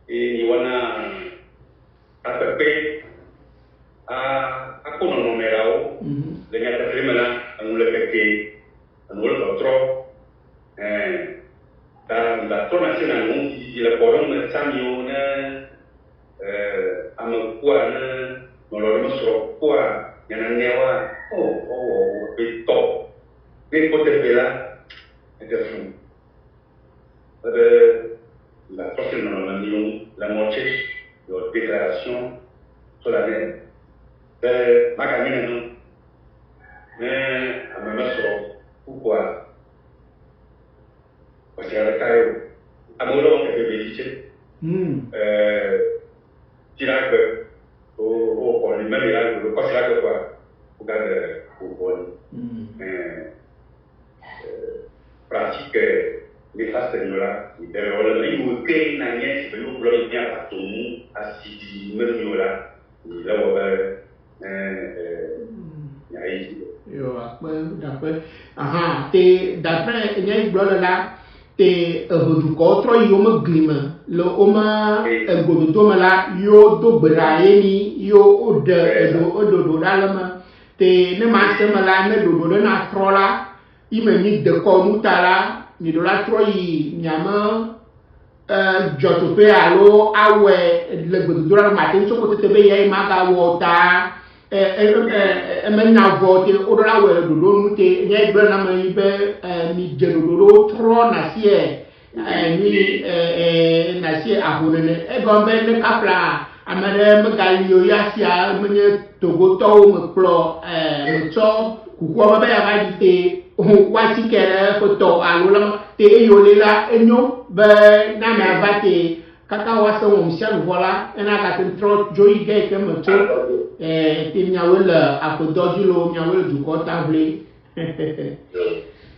et wana apepe a kono no merao le ngata primela anu le keke anu le potro da tona sina no di le porong me samio na amekua na nolore masro kwa yana newa beto ne pote bela de fou la prochaine la moitié de la déclaration solennelle de ma camine non mais à me mettre pourquoi parce qu'il y a le cas à mon nom qui fait visiter tirac au pôle même il a le pas là quoi pour garder au pôle pratique les phases de là il faut que n'ayez si vous voulez bien à tout monde à si même là il yo d'après d'après ñay blole la te du ko tro yo ma glima lo oma godo to mala yo do braye ni yo odo dalama te ne ma se mala ne do na trola imeni de ko mutala ni do la troyi nyama joto pe alo awe le godo la matin so ko te be yai maga wota emenya vote odora we do mute nya ibra na mai be mi jedo tro na sie ni na sie ahunene e gombe ne kapla amere megalio yasia menye togoto me plo me cho kuko ba ya ba dite wati kere foto alula te yolela enyo be na ma vate kaka wasa wo msialu vola ena ka tentro joyi ge ke mo to te nyawela akodojulo nyawela du ko table